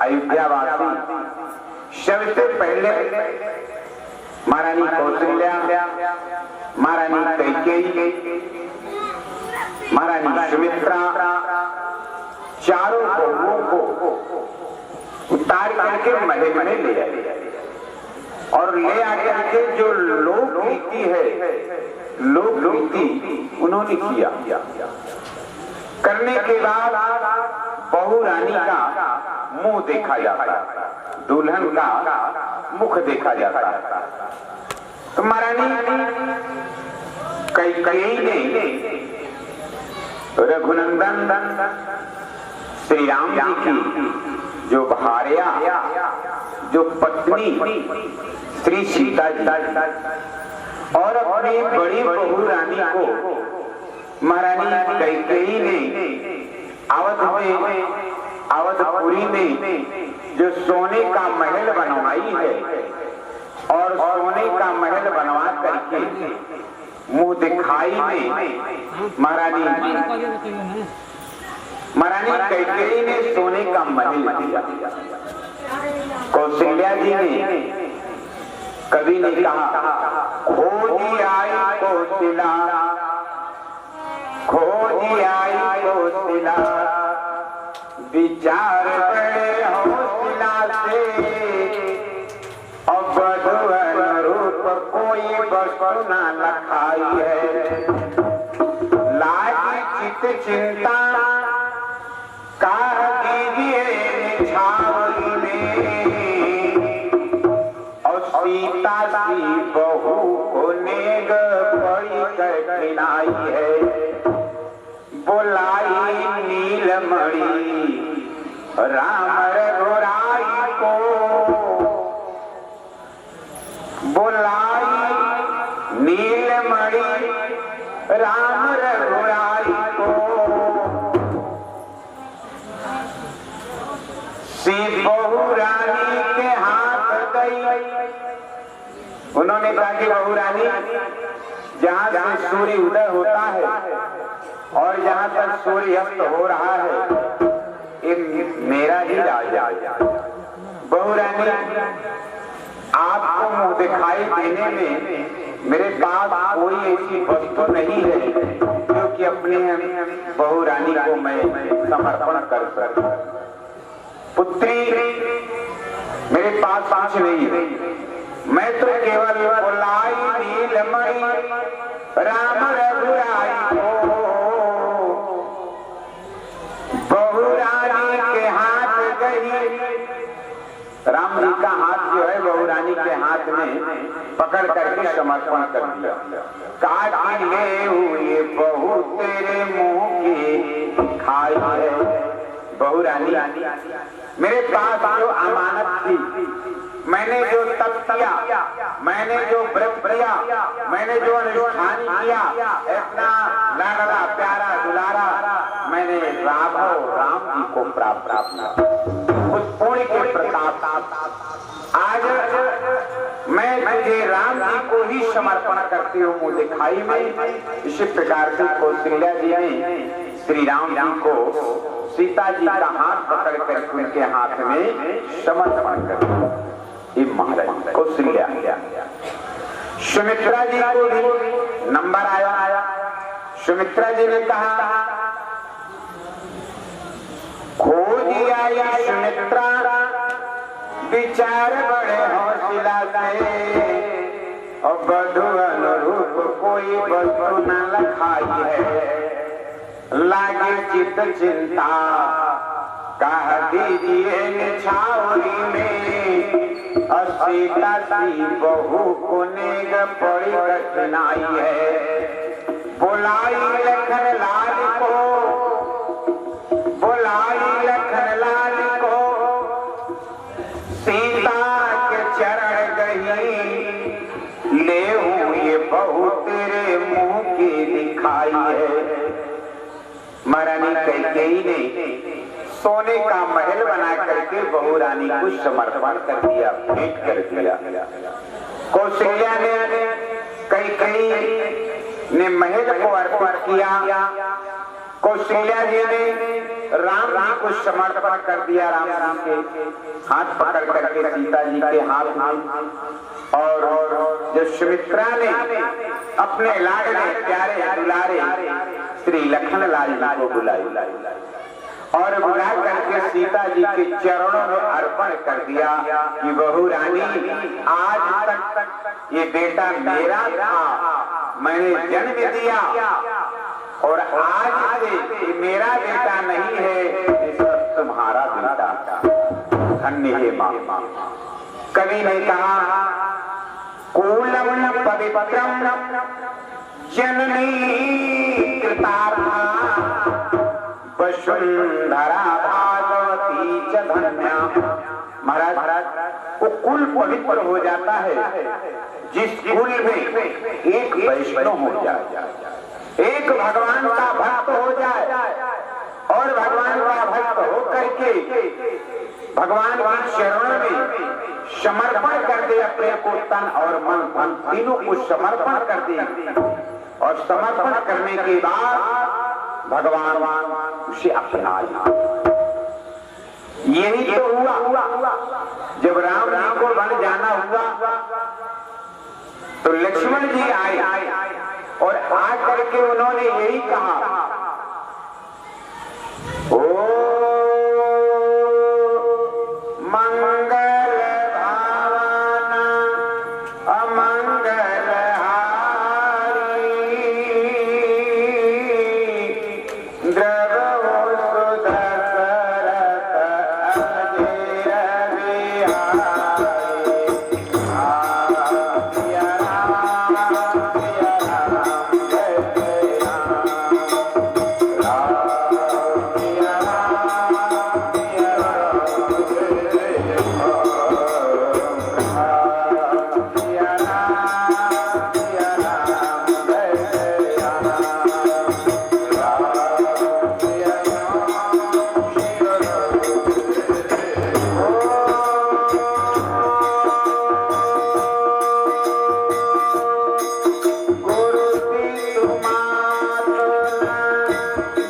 अयोध्यावासी सबसे पहले महारानी कौशल्या, महारानी कैकेयी, महारानी सुमित्रा, चारों बहुओं को उतार करके महल में ले आए और ले आकर के जो लोक नीति है, लोक नीति उन्होंने किया। करने के बाद बहू रानी का मुंह देखा जाता, दुल्हन का मुख देखा जाता। तो महारानी कैकेयी ने रघुनंदन श्री राम जी की जो भार्या, जो पत्नी श्री सीता जी और अपनी बड़ी बहू रानी को महारानी कैकेयी ने अवधपुरी में जो सोने का महल बनवाई है और सोने का महल बनवा करके मुंह दिखाई में महारानी कैकेयी ने सोने का महल दिया। कौशल्या जी ने कवि ने कहा, खोजी आई कौशल्या, खोजी आई कौशल्या, विचार बड़े हौसला से, अब बधुवन रूप कोई वस्तु न लखाई है, लागी चित चिंता कह दीजिए छावनी में, और सीता सी बहू को नेग पड़ी कर खिलाई है, बुलाई नीलमणि राम रघुराई को, बुलाई नीलमणि राम रघुराई को, सी बहू रानी के हाथ गई। उन्होंने कहा कि बहू रानी, जहां से सूर्य उदय होता है और जहां तक सूर्य अस्त हो रहा है, ये मेरा ही राज्य। बहू रानी, आपको मुंह दिखाई देने में मेरे पास कोई ऐसी वस्तु नहीं है जो कि अपने बहू रानी को मैं समर्पण कर सकूं। पुत्री, मेरे पास कुछ नहीं है, मैं तो केवल बुलाई नीलमणि राम रघुराई को, बहू रानी के हाथ गई। राम जी का हाथ जो है बहू रानी के हाथ में पकड़ करके समर्पण कर दिया। काट ले हुए बहू तेरे मुंह की खाई है। बहू रानी, मेरे पास जो अमानत थी, मैंने जो तप किया, मैंने जो व्रत किया, मैंने जो अनुष्ठान किया, इतना लाडला प्यारा दुलारा मैंने राघव राम जी को प्राप्त किया। उस पुण्य के प्रताप आज मैं तुझे राम जी को ही समर्पण करती हूँ मुंह दिखाई में। इसी प्रकार से कौशल्या जी ने श्री राम जी को सीता जी का हाथ पकड़ कर उनके हाथ में समर्पण कर दिया। महाराज कौशल्या, सुमित्रा जी को भी नंबर आया। सुमित्रा जी ने कहा, खोजी आई सुमित्रा, विचार बड़े हौसला से, और बधु अनुरूप कोई वस्तु न लखाई है, लागे चित चिंता कह दीजिए छावनी में, सीता सी बहू को नेग पड़ी कठिनाई है, बुलाई लखन लाल को, बुलाई लखन लाल को, सीता के चरण गई, ले हुए बहू तेरे मुंह की दिखाई है। महारानी कैकेयी ने सोने का महल बना करके बहू रानी को समर्पण कर दिया, भेंट कर दिया। कौशल्या ने कैकेयी ने महल को अर्पण किया, कौशल्या जी ने राम जी को समर्पण कर दिया। राम जी के हाथ पकड़ करके सीता जी के हाथ में, और जो सुमित्रा ने अपने लाडले प्यारे दुलारे श्री लखनलाल जी को बुलाई और बुला करके सीता जी के चरणों में अर्पण कर दिया कि बहू रानी, आज तक ये बेटा मेरा था, मैंने जन्म दिया, और आज से मेरा बेटा नहीं है, ये सब तुम्हारा बेटा। धन्य है माँ। कवि ने कहा, कूलम पवित्रम जननी कृतार्था वसुंधरा भागवती च धन्या। महाराज, वो कुल पवित्र हो जाता है जिस कुल में एक वैष्णव हो जाए, एक भगवान का भक्त हो जाए, और भगवान का भक्त हो करके भगवान के चरणों में समर्पण कर दे, अपने को तन और मन धन तीनों को समर्पण कर दे, और समर्पण करने के बाद भगवान उसे अपना ले। यही तो हुआ जब राम जी को वन जाना हुआ तो लक्ष्मण जी आए, और आकर के उन्होंने यही कहा, ओ मंगल भावना अमंगल हारी द्रवो सुदशरथ अजय बिहारी।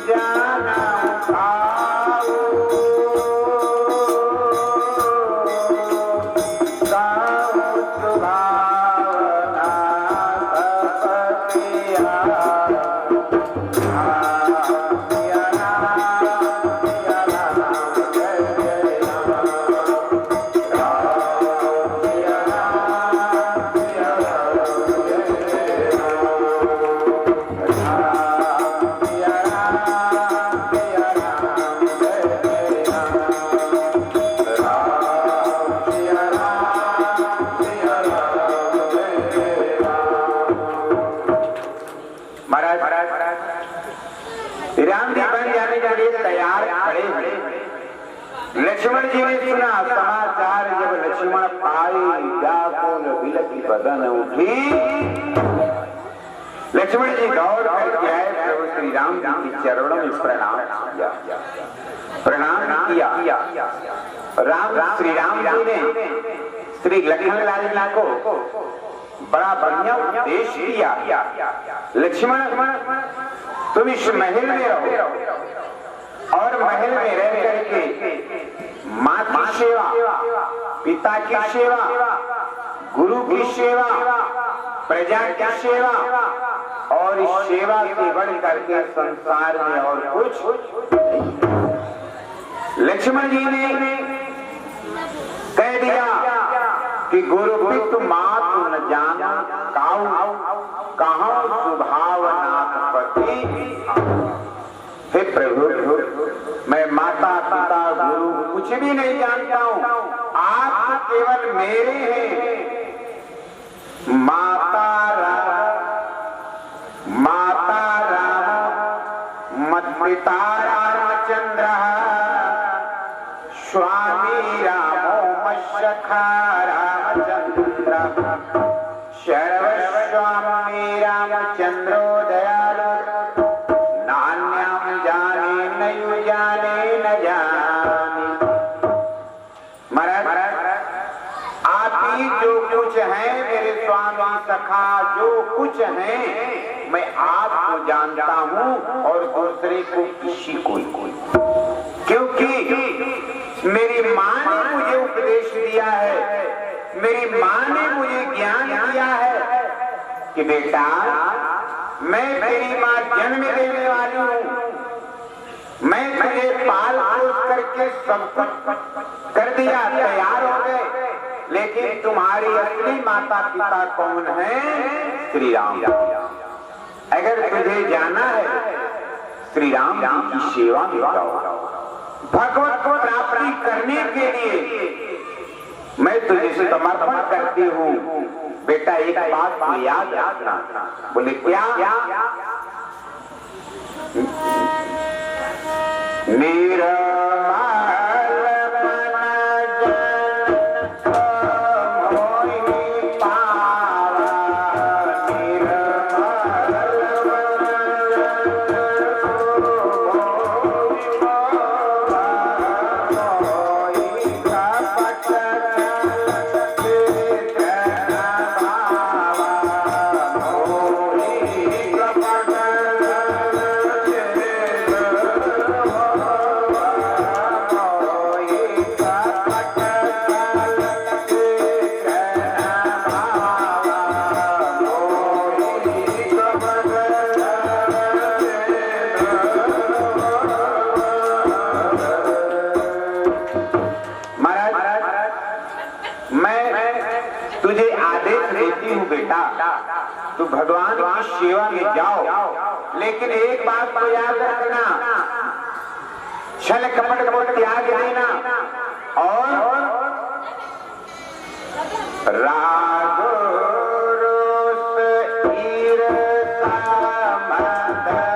सिया राम जय जय राम, राम सिया राम जय राम जी बन जाने के लिए तैयार खड़े हैं। लक्ष्मण जी ने सुना समाचार, जब लक्ष्मण पाए व्याकुल विलपि बदन उठी, लक्ष्मण जी दौड़ करके आए, प्रभु श्री राम जी के चरणों में प्रणाम किया। राम श्री राम जी ने श्री लखनलाल जी को बड़ा बढ़िया उपदेश दिया। लक्ष्मण, तुम इस महल में रहो, और महल में रह करके माँ की सेवा, पिता की सेवा, गुरु की सेवा, प्रजा की सेवा, और इस सेवा से बढ़ करके संसार में और कुछ नहीं। लक्ष्मण जी ने कह दिया कि गुरु पितु मातु न जाना काऊ, कहाँ स्वभाव नाथपति। हे प्रभु, मैं माता पिता गुरु कुछ भी नहीं जानता हूँ, आप केवल मेरे हैं। माता राम मत पिता रामचंद्र, स्वामी रामो मशखा रामचंद्र, सर्वस्वामी रामचंद्रो दयालु, नान्यम जाने न जाने न जाने। महाराज, आप ही जो कुछ है मेरे स्वामी सखा, जो कुछ है मैं आपको जानता हूं और दूसरे को किसी को नहीं, क्योंकि मेरी मां ने मुझे उपदेश दिया है, मेरी मां ने मुझे ज्ञान दिया है कि बेटा मैं तेरी मां जन्म देने वाली हूं, मैं तुझे पाल पोस करके सब कुछ कर दिया, तैयार हो गए, लेकिन तुम्हारी असली माता पिता कौन है? श्री राम। अगर तुझे जाना है श्री राम जी की सेवा में जाओ, भगवत को प्राप्ति करने के लिए मैं तुझे समर्पण करती हूँ। बेटा एक बात को याद रखना। बोले क्या? मेरा तो भगवान की सेवा में जाओ, लेकिन एक बात को याद रखना, छल कपट को त्याग देना और राग रोष ईर्ष्या मद मोह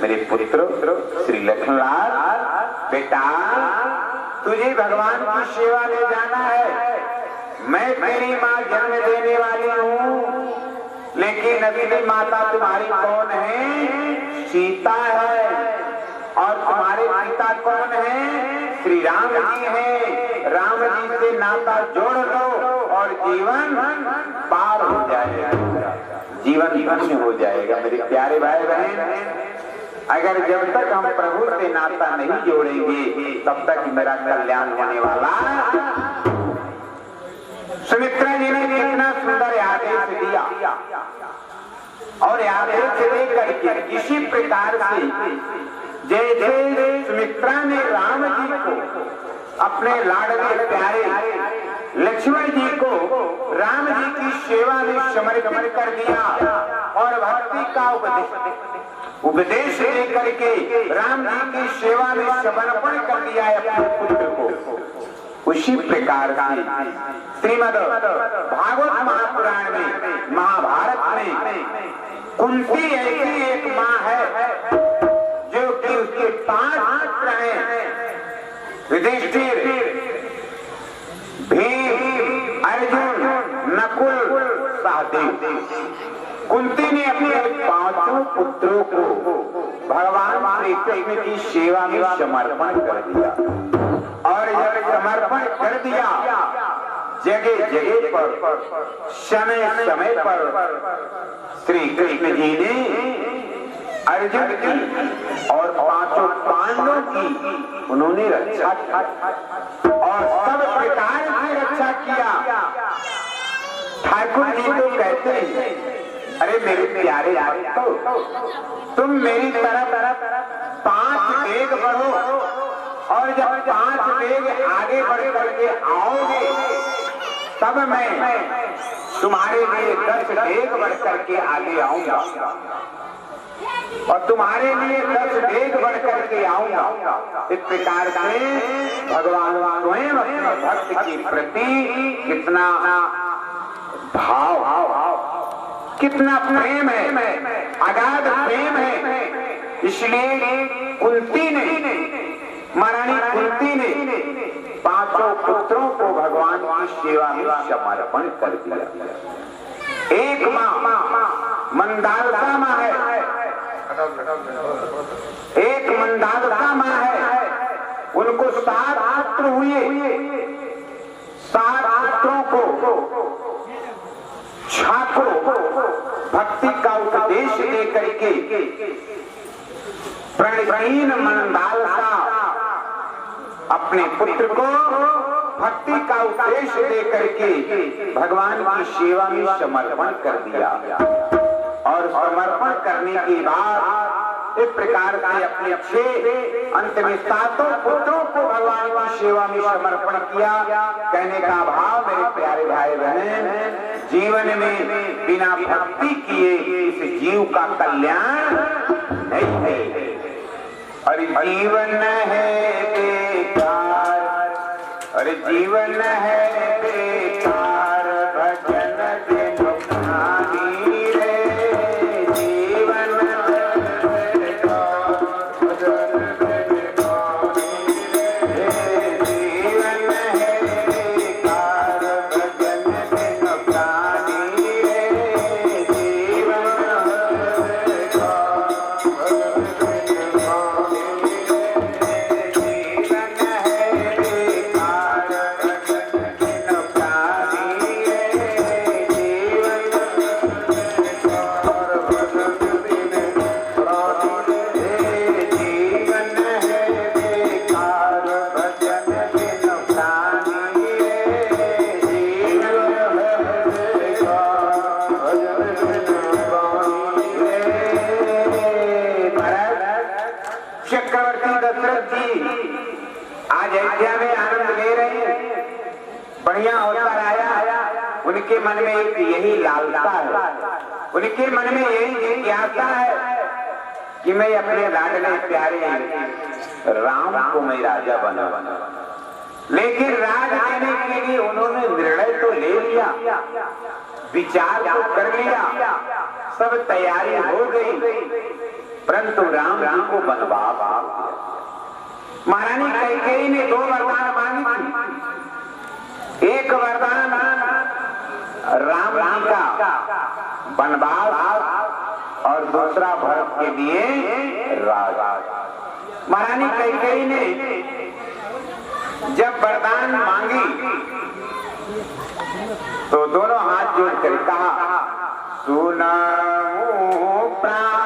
मेरे पुत्र श्री लक्ष्मणलाल, बेटा तुझे भगवान की सेवा में जाना है। मैं तेरी माँ जन्म देने वाली हूँ, लेकिन असली माता तुम्हारी कौन है? सीता है। और तुम्हारे पिता कौन है? श्री राम जी हैं। राम जी से नाता जोड़ लो और जीवन पार हो जाएगा, जीवन धन्य हो जाएगा। मेरे प्यारे भाई बहन, अगर जब तक हम प्रभु से नाता नहीं जोड़ेंगे तब तक मेरा कल्याण होने वाला। सुमित्रा जी ने कितना सुंदर आदेश दिया, और आदेश देकर के किसी प्रकार से जैसे सुमित्रा ने राम जी को, अपने लाडले प्यारे लक्ष्मण जी को राम जी की सेवा में समर्पित कर दिया और भक्ति का उपदेश दे करके राम जी की सेवा में समर्पण कर दिया है अपने पुत्र को। उसी प्रकार से श्रीमद् भागवत महापुराण में, महाभारत में कुंती ऐसी एक माँ है जो कि उसके 5 पुत्र हैं, युधिष्ठिर, भीम, अर्जुन, नकुल, सहदेव। कुंती ने अपने 5 पुत्रों को भगवान श्री कृष्ण की सेवा में समर्पण कर दिया। और जब समर्पण कर दिया, जगह जगह पर समय समय पर श्री कृष्ण जी ने अर्जुन की और पांचों पांडवों की उन्होंने रक्षा की और सब प्रकार की रक्षा किया। ठाकुर जी तो कहते हैं, अरे मेरे प्यारे भक्तों, तुम मेरी तरफ 5 डेग बढ़ो और जब 5 डेग आगे बढ़ करके आओगे तब मैं तुम्हारे लिए 10 डेग बढ़ करके आगे आऊंगा और तुम्हारे लिए 10 डेग बढ़ करके आऊंगा। इस प्रकार से भगवान स्वयं अपने भक्त के प्रति कितना भाव, कितना प्रेम है, अगाध प्रेम है। इसलिए कुंती ने, महारानी कुंती ने 5 पुत्रों को भगवान की सेवा में समर्पण कर दिया। एक माँ मंदालसा माँ है, एक मंदालसा माँ है, उनको 7 पुत्र हुए। 7 पुत्रों को छात्रों भक्ति का उपदेश दे करके प्रणयीन मंदालसा अपने पुत्र को भक्ति का उपदेश दे करके भगवान की सेवा में समर्पण कर दिया। और समर्पण करने के बाद इस प्रकार से अपने 6 अंत में 7 पुत्रों को भगवान की सेवा में समर्पण किया। कहने का भाव, मेरे प्यारे भाई बहन, जीवन में बिना भक्ति किए इस जीव का कल्याण नहीं है। और जीवन है बेकार, और जीवन है बेकार, भजन के नुकसानी रे। जीवन है बेकार, भजन के नुकसानी रे। जीवन है बेकार, भजन के नुकसानी रे। जीवन है बेकार, भजन के नुकसानी रे। जीवन है बेकार, भजन के नुकसानी रे। जीवन बेकार, भजन बिन प्राणी रे। जीवन है बेकार, भजन के नुकसानी रे। जीवन है बेकार, भजन के नुकसानी रे। महाराज चक्रवर्ती दशरथ जी आज अयोध्या में आनंद ले रहे हैं, बढ़िया अवसर आया। उनके मन में एक यही लालसा है, उनके मन में यही जिज्ञासा है कि मैं अपने लाडले प्यारे राम को मैं राजा बना। लेकिन राज देने के लिए उन्होंने निर्णय तो ले लिया, विचार तो कर लिया, सब तैयारी हो गई, परंतु राम जी को वनवास आ गया। महारानी कैकेयी ने 2 वरदान मांगी थी। एक वरदान राम जी का वनवास और दूसरा भरत के लिए राज। महारानी कैकेयी ने जब वरदान मांगी तो दोनों हाथ जोड़कर कहा, सुनाऊं प्राण